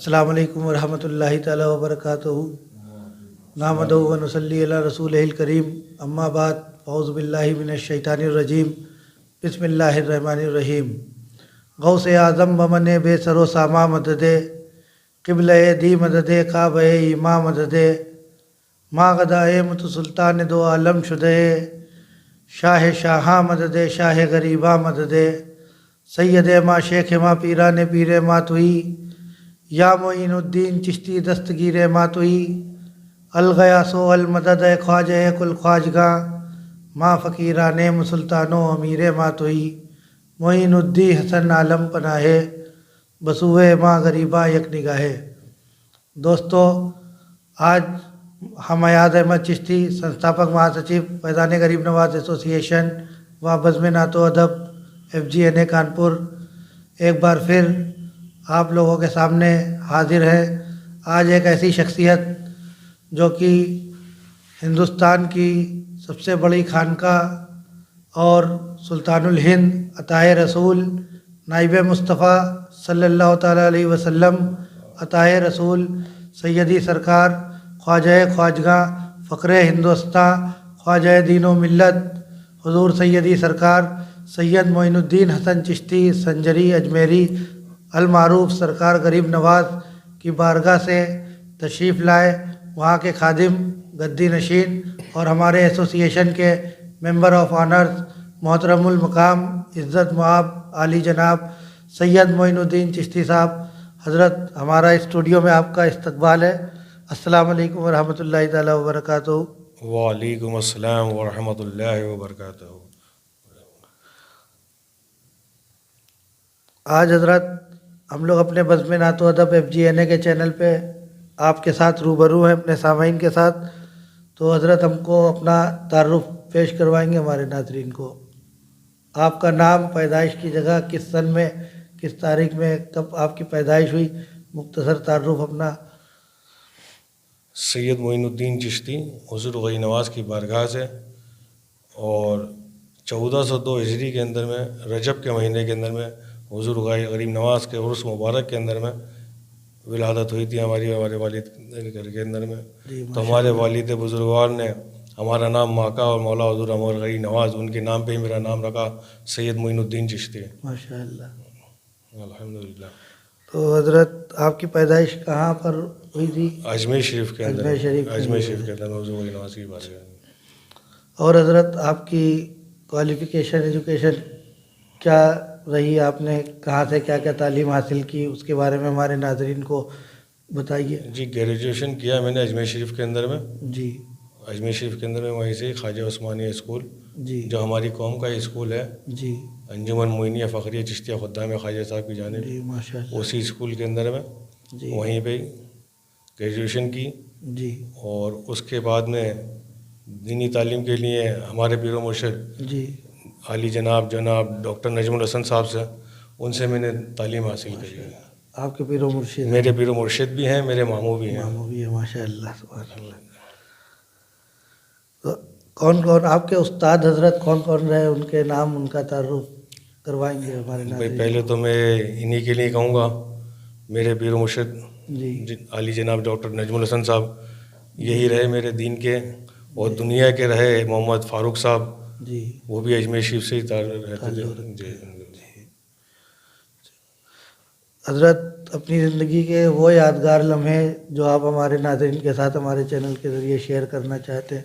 السلام علیکم ورحمۃ اللہ تعالیٰ وبرکاتہ. نحمدہ و نصلی علی رسولہ الکریم. اما بعد اعوذ باللہ من الشیطان الرجیم. بسم اللہ الرحمن الرحیم. غوث اعظم بمن بے سر و ساما مدد، قبلہ دی مدد، کعبہ امام مدد، ما غدا مت سلطان دو عالم شدے، شاہ شاہاں مدد، شاہ غریباں مدد، سید ما شیخ ما پیران پیر ما توئی، یا معین الدین چشتی دستگیر ما توئی، الغیاث و المدد خواجہ کل خواجگاں، ما فقیران مسلطان و امیر ما توئی، معین الدین حسن عالم پناہ، بسوئے ما غریباں یک نگاہ. دوستو، آج ہم ایاز احمد چشتی، سنستھاپک مہاسچیو فیضان غریب نواز ایسوسی ایشن و بزم نعت و ادب FGNA کانپور، ایک بار پھر آپ لوگوں کے سامنے حاضر ہے. آج ایک ایسی شخصیت جو کہ ہندوستان کی سب سے بڑی خانقاہ اور سلطان الہند عطائے رسول نائب مصطفیٰ صلی اللہ تعالیٰ علیہ وسلم عطائے رسول سیدی سرکار خواجہ خواجگاں فقر ہندوستان خواجہ دین و ملت حضور سیدی سرکار سید معین الدین حسن چشتی سنجری اجمیری المعروف سرکار غریب نواز کی بارگاہ سے تشریف لائے. وہاں کے خادم، گدی نشین اور ہمارے ایسوسی ایشن کے ممبر آف آنرز محترم المقام عزت مآب عالی جناب سید معین الدین چشتی صاحب، حضرت ہمارا اسٹوڈیو میں آپ کا استقبال ہے. السلام علیکم ورحمۃ اللہ تعالیٰ وبرکاتہ. وعلیکم السلام ورحمۃ اللہ وبرکاتہ. آج حضرت ہم لوگ اپنے بزم نعت و ادب FGNA کے چینل پہ آپ کے ساتھ روبرو ہیں، اپنے سامعین کے ساتھ. تو حضرت ہم کو اپنا تعارف پیش کروائیں گے ہمارے ناظرین کو. آپ کا نام، پیدائش کی جگہ، کس سن میں، کس تاریخ میں، کب آپ کی پیدائش ہوئی، مختصر تعارف اپنا. سید معین الدین چشتی حضور غریب نواز کی بارگاہ سے، اور 1402 ہجری کے اندر میں رجب کے مہینے کے اندر میں حضور غریب نواز کے عرس مبارک کے اندر میں ولادت ہوئی تھی ہمارے والد گھر کے اندر میں. تو ہمارے والد بزرگوار نے ہمارا نام ماکا اور مولا حضور عمر غریب نواز، ان کے نام پہ ہی میرا نام رکھا سید معین الدین چشتی. ماشاء اللہ، الحمدللہ. تو حضرت آپ کی پیدائش کہاں پر ہوئی تھی؟ اجمیر شریف کے اندر. اجمیر شریف کے اندر حضور غریب نواز کی بارگاہ. اور حضرت آپ کی کوالیفیکیشن، ایجوکیشن کیا رہی؟ آپ نے کہاں سے کیا کیا تعلیم حاصل کی، اس کے بارے میں ہمارے ناظرین کو بتائیے. جی، گریجویشن کیا میں نے اجمیر شریف کے اندر میں. جی. اجمیر شریف کے اندر میں وہیں سے خواجہ عثمانیہ اسکول، جی، جو ہماری قوم کا اسکول ہے، جی، انجمن معینیہ فخریہ چشتیہ خدام خواجہ صاحب کی جانب، جی، ماشاء اللہ، اسی اسکول کے اندر میں جی، وہیں پہ گریجویشن کی. جی، اور اس کے بعد میں دینی تعلیم کے لیے ہمارے پیر و مرشد جی، عالی جناب ڈاکٹر نجم الحسن صاحب سے، ان سے میں نے تعلیم حاصل کی ہے. آپ کے پیر و مرشد؟ میرے پیر و مرشد بھی ہیں، میرے ماموں بھی ہیں. ماموں بھی ہے، ماشاء اللہ، سبحان اللہ. تو کون کون آپ کے استاد حضرت کون کون رہے، ان کے نام، ان کا تعارف کروائیں گے ہمارے ناظرین؟ پہلے تو میں انہی کے لیے کہوں گا، میرے پیر و مرشد جی، عالی جناب ڈاکٹر نجم الحسن صاحب، یہی رہے میرے دین کے. اور دنیا کے رہے محمد فاروق صاحب، جی، وہ بھی اجمیر شریف سے ہی رہتے تھے. جی. حضرت اپنی زندگی کے وہ یادگار لمحے جو آپ ہمارے ناظرین کے ساتھ ہمارے چینل کے ذریعے شیئر کرنا چاہتے ہیں.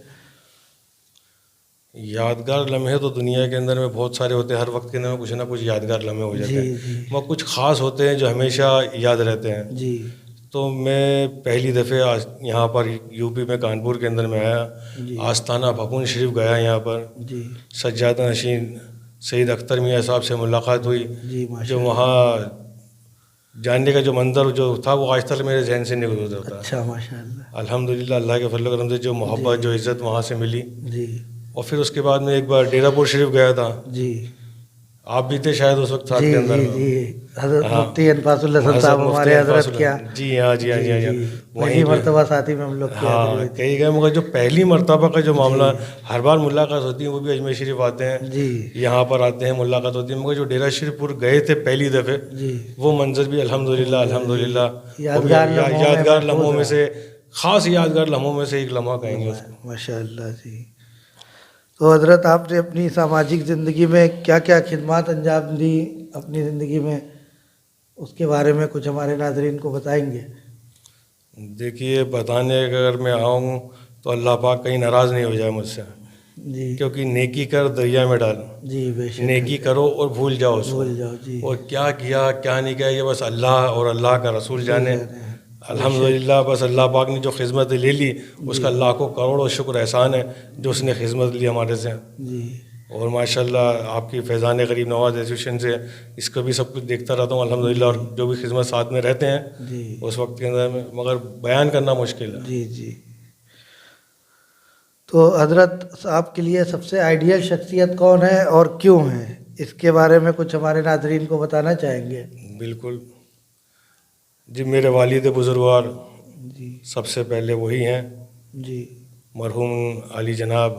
یادگار لمحے تو دنیا کے اندر میں بہت سارے ہوتے ہیں، ہر وقت کے اندر میں کچھ نہ کچھ یادگار لمحے ہو جاتے ہیں. جی، وہ کچھ خاص ہوتے ہیں جو ہمیشہ یاد رہتے ہیں. جی، تو میں پہلی دفعہ یہاں پر UP میں کانپور کے اندر میں آیا، جی، آستانہ بھکون شریف گیا. یہاں پر جی، سجادہ نشین سید اختر میاں صاحب سے ملاقات ہوئی. جی، ماشاء جو وہاں جاننے کا جو منظر جو تھا وہ آج تک میرے ذہن سے نہیں گزرتا تھا. اچھا، ماشاء اللہ، الحمدللہ، اللہ کے فضل و کرم سے جو محبت، جو عزت وہاں سے ملی. جی، اور پھر اس کے بعد میں ایک بار ڈیرہ پور شریف گیا تھا. جی، آپ بھی تھے شاید اس وقت ساتھ جی کے اندر جی میں. جی حضرت ہاں. مفتی انفاس الحسن صاحب مفتی ہمارے انفاس حضرت اللہ. کیا جی ہاں جی ہاں جی ہاں جی پہلی وہیں پہ. مرتبہ ساتھی میں ہم لوگ کی حاضری ہاں ہوئی تھی. کئی گئے مگر جو پہلی مرتبہ کا جو معاملہ ہر بار ملاقات ہوتی ہے وہ بھی اجمیر شریف آتے ہیں, جی یہاں پر آتے ہیں ملاقات ہوتی ہے, مگر جو ڈیرہ شریف پور گئے تھے پہلی دفعہ جی وہ منظر بھی الحمدللہ الحمدللہ یادگار لمحوں میں یادگار محفوظ لمحوں میں ہے. سے خاص یادگار لمحوں میں سے ایک لمحہ کہیں گے اس کو. ماشاء اللہ جی. تو حضرت آپ نے اپنی سماجک زندگی میں کیا کیا خدمات انجام دی اپنی زندگی میں, اس کے بارے میں کچھ ہمارے ناظرین کو بتائیں گے؟ دیکھیے بتانے اگر میں آؤں تو اللہ پاک کہیں ناراض نہیں ہو جائے مجھ سے, جی کیونکہ نیکی کر دریا میں ڈال, جی بے شک نیکی کرو اور بھول جاؤ اس کو, بھول جاؤ. جی اور کیا کیا کیا نہیں کیا یہ بس اللہ اور اللہ کا رسول جانے. الحمدللہ بس اللہ پاک نے جو خدمت لے لی اس کا لاکھوں کروڑوں شکر احسان ہے جو اس نے خدمت لی ہمارے سے. جی اور ماشاءاللہ آپ کی فیضان غریب نواز ایسوسیشن سے اس کو بھی سب کچھ دیکھتا رہتا ہوں الحمدللہ, اور جو بھی خدمت ساتھ میں رہتے ہیں جی اس وقت کے اندر میں, مگر بیان کرنا مشکل ہے. جی جی. تو حضرت آپ کے لیے سب سے آئیڈیل شخصیت کون ہے اور کیوں ہے, اس کے بارے میں کچھ ہمارے ناظرین کو بتانا چاہیں گے؟ بالکل جی, میرے والد بزرگوار جی سب سے پہلے وہی ہیں, جی مرحوم علی جناب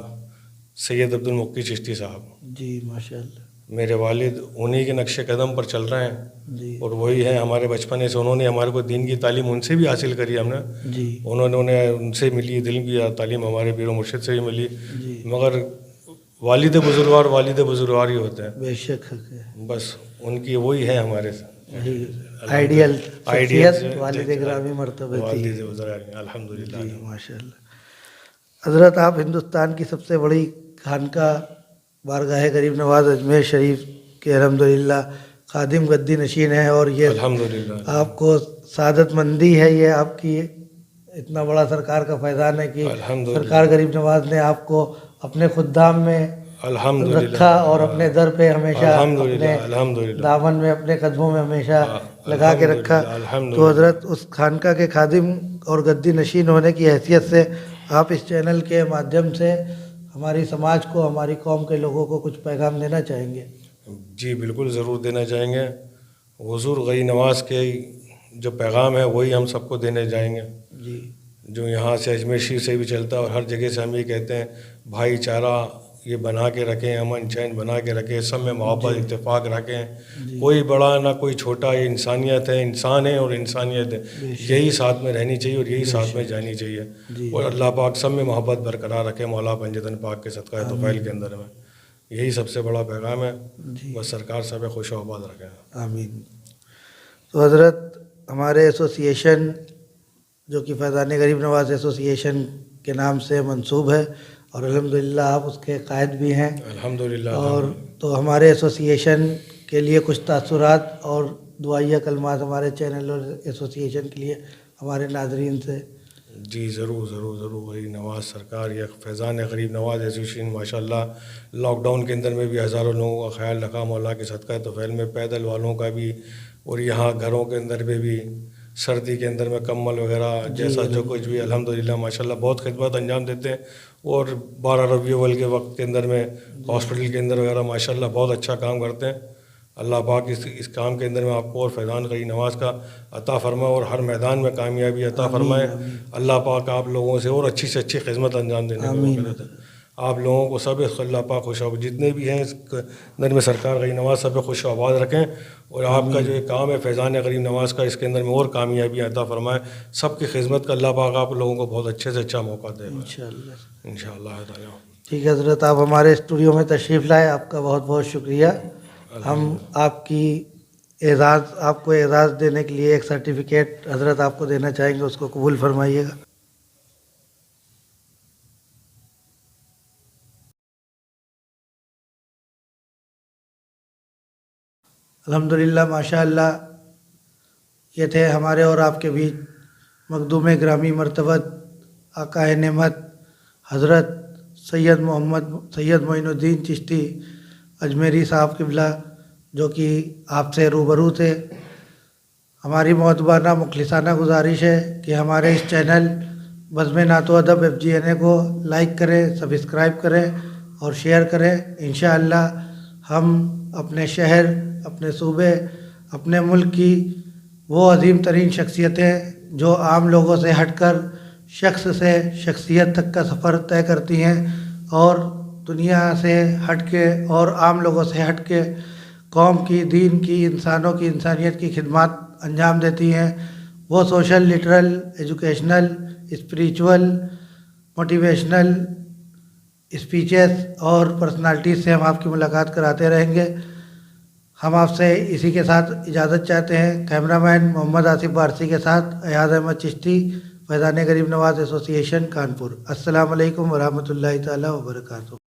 سید عبد المقی چشتی صاحب. جی ماشاء اللہ. میرے والد انہی کے نقش قدم پر چل رہے ہیں, جی اور وہی ہیں ہمارے بچپنے سے, انہوں نے ہمارے کو دین کی تعلیم ان سے بھی حاصل کری ہم نے, جی انہوں نے ان سے ملی دل کی تعلیم ہمارے پیر و مرشد سے بھی ملی, جی مگر والد بزرگوار ہی ہوتے ہیں. بے شک ہے. بس ان کی وہی ہے ہمارے سے آئیڈیل آئیڈیا شخصیت والد گرامی مرتبہ تھی. الحمدللہ. جی ماشاء اللہ. حضرت آپ ہندوستان کی سب سے بڑی خانقاہ بارگاہ غریب نواز اجمیر شریف کے الحمدللہ خادم گدی نشین ہیں, اور یہ الحمدللہ آپ کو سعادت مندی ہے, یہ آپ کی اتنا بڑا سرکار کا فیضان ہے کہ الحمدللہ سرکار غریب نواز نے آپ کو اپنے خدام میں الحمدللہ رکھا اور اپنے در پہ ہمیشہ الحمدللہ اپنے الحمدللہ دامن میں اپنے قدموں میں ہمیشہ لگا کے رکھا. الحمدللہ. تو حضرت اس خانقاہ کے خادم اور گدی نشین ہونے کی حیثیت سے آپ اس چینل کے مادھیم سے ہماری سماج کو, ہماری قوم کے لوگوں کو کچھ پیغام دینا چاہیں گے؟ جی بالکل ضرور دینا چاہیں گے. حضور غریب نواز کے جو پیغام ہے وہی ہم سب کو دینے جائیں گے, جی جو یہاں سے اجمیر شریف سے بھی چلتا ہے, اور ہر جگہ سے ہم یہ کہتے ہیں بھائی چارہ یہ بنا کے رکھیں, امن چین بنا کے رکھیں, سب میں محبت اتفاق رکھیں, کوئی بڑا نہ کوئی چھوٹا, یہ انسانیت ہے, انسان ہے اور انسانیت ہے, یہی ساتھ میں رہنی چاہیے اور یہی ساتھ میں جانی چاہیے. اور اللہ پاک سب میں محبت برقرار رکھے مولا پنجتن پاک کے صدقہ طفیل کے اندر میں, یہی سب سے بڑا پیغام ہے. بس سرکار سب خوش و آباد رکھے. آمین. تو حضرت ہمارے ایسوسیشن جو کہ فیضان غریب نواز ایسوسیشن کے نام سے منسوب ہے, اور الحمدللہ آپ اس کے قائد بھی ہیں الحمدللہ. اور تو ہمارے ایسوسیشن کے لیے کچھ تاثرات اور دعائیہ کلمات ہمارے چینل اور ایسوسیشن کے لیے ہمارے ناظرین سے. جی ضرور ضرور ضرور. غریب نواز سرکار یا فیضان غریب نواز ایسوسیشن ماشاءاللہ لاک ڈاؤن کے اندر میں بھی ہزاروں لوگوں کا خیال رکھا مولا کے صدقہ طفیل میں, پیدل والوں کا بھی, اور یہاں گھروں کے اندر بھی سردی کے اندر میں کمبل وغیرہ جیسا جو کچھ بھی الحمدللہ ماشاءاللہ بہت خدمات انجام دیتے ہیں. اور 12 ربیع الاول کے وقت کے اندر میں ہاسپٹل کے اندر وغیرہ ماشاءاللہ بہت اچھا کام کرتے ہیں. اللہ پاک اس کام کے اندر میں آپ کو اور فیضان غریب نواز کا عطا فرمائے, اور ہر میدان میں کامیابی عطا فرمائے. اللہ پاک آپ لوگوں سے اور اچھی سے اچھی خدمت انجام دینے کو موقع دیتا ہے. آپ لوگوں کو سب اللہ پاک خوش و جتنے بھی ہیں اس اندر میں سرکار غریب نواز سب خوش و آباد رکھیں, اور آپ کا جو یہ کام ہے فیضان غریب نواز کا اس کے اندر میں اور کامیابی عطا فرمائے. سب کی خدمت کا اللہ پاک آپ لوگوں کو بہت اچھے سے اچھا موقع دے انشاءاللہ تعالی. ٹھیک ہے حضرت, آپ ہمارے اسٹوڈیو میں تشریف لائے, آپ کا بہت بہت شکریہ. ہم آپ کی آپ کو اعزاز دینے کے لیے ایک سرٹیفکیٹ حضرت آپ کو دینا چاہیں گے, اس کو قبول فرمائیے گا. الحمدللہ ماشاء اللہ. یہ تھے ہمارے اور آپ کے بیچ مخدوم گرامی مرتبت آقا نعمت حضرت سید معین الدین چشتی اجمیری صاحب قبلہ, جو کہ آپ سے روبرو تھے. ہماری معتبرانہ مخلصانہ گزارش ہے کہ ہمارے اس چینل بزم نعت و ادب FGNA کو لائک کریں, سبسکرائب کریں اور شیئر کریں. انشاءاللہ ہم اپنے شہر، اپنے صوبے، اپنے ملک کی وہ عظیم ترین شخصیتیں جو عام لوگوں سے ہٹ کر شخص سے شخصیت تک کا سفر طے کرتی ہیں اور دنیا سے ہٹ کے اور عام لوگوں سے ہٹ کے قوم کی، دین کی، انسانوں کی، انسانیت کی خدمات انجام دیتی ہیں، وہ social, literal, educational, spiritual, motivational speeches اور پرسنالٹیز سے ہم آپ کی ملاقات کراتے رہیں گے۔ ہم آپ سے اسی کے ساتھ اجازت چاہتے ہیں، کیمرہ مین محمد آصف بارسی کے ساتھ ایاز احمد چشتی، فیضان غریب نواز ایسوسی ایشن کانپور۔ السلام علیکم ورحمۃ اللہ تعالیٰ وبرکاتہ۔